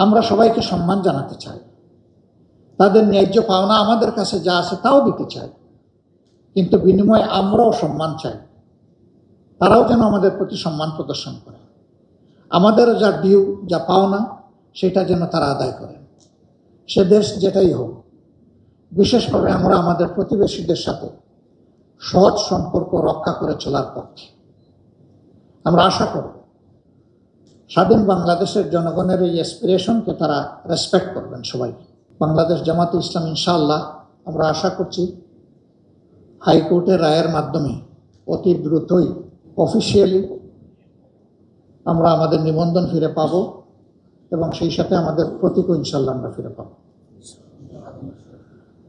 আমরা সবাইকে সম্মান জানাতে চাই, তাদের ন্যায্য পাওনা আমাদের কাছে যা আছে তাও দিতে চাই, কিন্তু বিনিময়ে আমরাও সম্মান চাই। তারাও যেন আমাদের প্রতি সম্মান প্রদর্শন করে, আমাদেরও যা ডিউ, যা পাওনা, সেটা যেন তারা আদায় করেন। সে দেশ যেটাই হোক, বিশেষভাবে আমরা আমাদের প্রতিবেশীদের সাথে সহজ সম্পর্ক রক্ষা করে চলার পক্ষে। আমরা আশা করি স্বাধীন বাংলাদেশের জনগণের এই অ্যাসপিরেশনকে তারা রেসপেক্ট করবেন সবাই। বাংলাদেশ জামাতে ইসলাম ইনশাআল্লাহ আমরা আশা করছি হাইকোর্টের রায়ের মাধ্যমে অতি দ্রুতই অফিসিয়ালি আমরা আমাদের নিবন্ধন ফিরে পাব এবং সেই সাথে আমাদের প্রতীকও ইনশাআল্লাহ আমরা ফিরে পাব।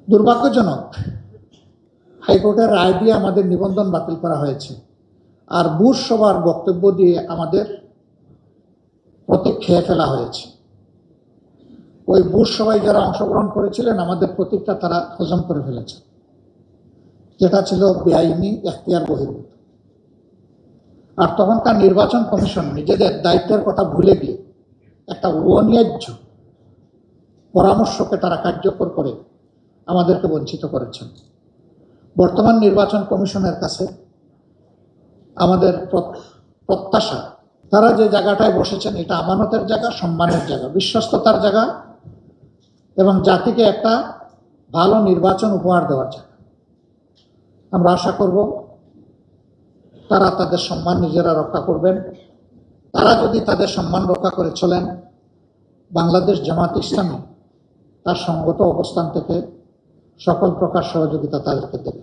দুর্ভাগ্যজনক, হাইকোর্টের রায় দিয়ে আমাদের নিবন্ধন বাতিল করা হয়েছে, আর বুশ সভার বক্তব্য দিয়ে আমাদের প্রতীক খেয়ে ফেলা হয়েছে। ওই বুশ সভায় যারা অংশগ্রহণ করেছিলেন আমাদের প্রতীকটা তারা হজম করে ফেলেছে, যেটা ছিল বেআইনি, এখতিয়ার বহির্ভূত। আর তখনকার নির্বাচন কমিশন নিজেদের দায়িত্বের কথা ভুলে গিয়ে একটা অন্যায্য পরামর্শকে তারা কার্যকর করে আমাদেরকে বঞ্চিত করেছেন। বর্তমান নির্বাচন কমিশনের কাছে আমাদের প্রত্যাশা, তারা যে জায়গাটায় বসেছেন এটা আমানতের জায়গা, সম্মানের জায়গা, বিশ্বস্ততার জায়গা এবং জাতিকে একটা ভালো নির্বাচন উপহার দেওয়ার জায়গা। আমরা আশা করব তারা তাদের সম্মান নিজেরা রক্ষা করবেন। তারা যদি তাদের সম্মান রক্ষা করে চলেন, বাংলাদেশ জামাত ইসলামী তার সঙ্গত অবস্থান থেকে সকল প্রকার সহযোগিতা তাদেরকে দেবে।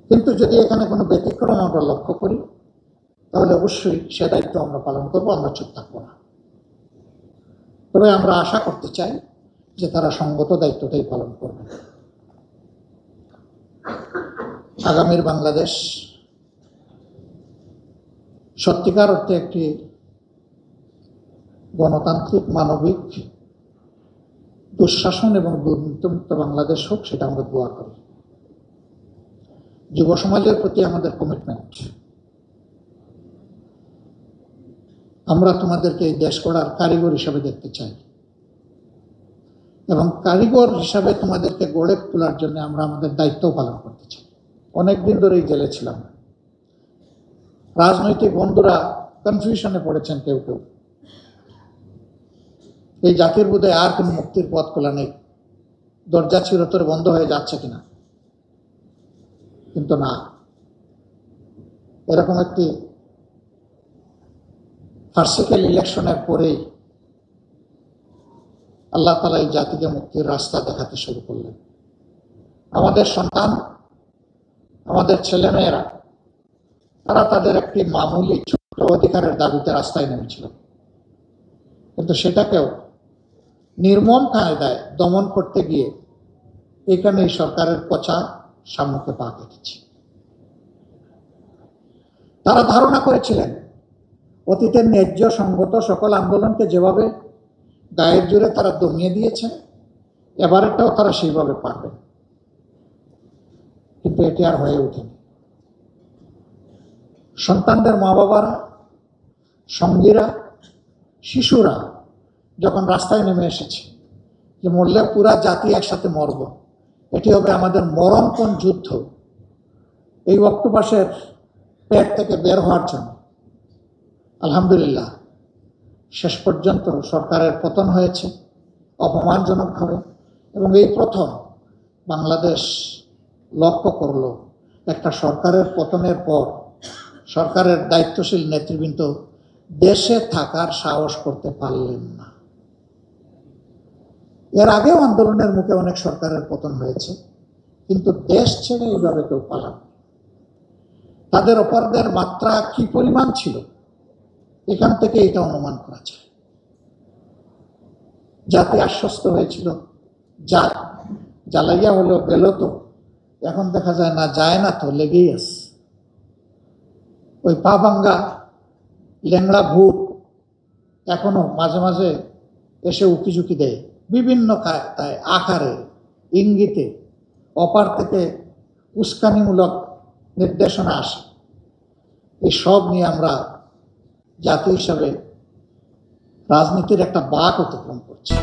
কিন্তু যদি এখানে কোনো ব্যতিক্রম আমরা লক্ষ্য করি, তাহলে অবশ্যই সে দায়িত্ব আমরা পালন করব, আমরা চুপ থাকবো না। তবে আমরা আশা করতে চাই যে তারা সঙ্গত দায়িত্বটাই পালন করবে। আগামীর বাংলাদেশ সত্যিকার অর্থে একটি গণতান্ত্রিক, মানবিক, দুঃশাসন এবং দুর্নীতিমুক্ত বাংলাদেশ হোক, সেটা আমরা দোয়া করি। যুব সমাজের প্রতি আমাদের কমিটমেন্ট, আমরা তোমাদেরকে এই দেশ গড়ার কারিগর হিসাবে দেখতে চাই এবং কারিগর হিসাবে তোমাদেরকে গড়ে তোলার জন্য আমরা আমাদের দায়িত্ব পালন করতে চাই। অনেকদিন ধরেই জেলে ছিলাম, রাজনৈতিক বন্ধুরা কনফিউশনে পড়েছেন কেউ কেউ, এই জাতির বোধহয় আর কোনো মুক্তির পথ খোলা নেই, দরজা চিরতরে বন্ধ হয়ে যাচ্ছে কিনা। কিন্তু না, এরকম একটি ফার্সিক্যাল ইলেকশনের পরেই আল্লাহ তাআলা এই জাতিকে মুক্তির রাস্তা দেখাতে শুরু করলেন। আমাদের সন্তান, আমাদের ছেলেমেয়েরা, তারা তাদের একটি মামুলি ছোট্ট অধিকারের দাবিতে রাস্তায় নেমেছিল, কিন্তু সেটাকেও নির্মম কায়দায় দমন করতে গিয়ে এখানে এই সরকারের পচা সামনে পা কেটেছে। তারা ধারণা করেছিলেন অতীতের ন্যায্য সঙ্গত সকল আন্দোলনকে যেভাবে গায়ের জোরে তারা দমিয়ে দিয়েছে, এবারেরটাও তারা সেইভাবে পারবে, কিন্তু এটি আর হয়ে ওঠেনি। সন্তানদের মা বাবারা, সঙ্গীরা, শিশুরা যখন রাস্তায় নেমে এসেছে যে মরলে পুরা জাতি একসাথে মরব, এটি হবে আমাদের মরণপণ যুদ্ধ, এই অক্টোপাসের পেট থেকে বের হওয়ার জন্য আলহামদুলিল্লাহ শেষ পর্যন্ত সরকারের পতন হয়েছে অপমানজনকভাবে, এবং এই প্রথম বাংলাদেশ লক্ষ্য করল একটা সরকারের পতনের পর সরকারের দায়িত্বশীল নেতৃবৃন্দ দেশে থাকার সাহস করতে পারলেন না। এর আগেও আন্দোলনের মুখে অনেক সরকারের পতন হয়েছে, কিন্তু দেশ ছেড়ে এইভাবে কেউ পালান। তাদের অপরাধের মাত্রা কি পরিমাণ ছিল এখান থেকে এটা অনুমান করা যায়। জাতি আশ্বস্ত হয়েছিল, যা জ্বালাইয়া হলেও গেল, তো এখন দেখা যায় না, যায় না তো লেগেই আছে। ওই পা ভাঙ্গা ল্যাংড়া ভূত এখনো মাঝে মাঝে এসে উকিঝুঁকি দেয়, বিভিন্ন আকারে, ইঙ্গিতে, অপার থেকে উস্কানিমূলক নির্দেশনা আসে। এই সব নিয়ে আমরা জাতি হিসাবে রাজনীতির একটা বাঁক অতিক্রম করছে।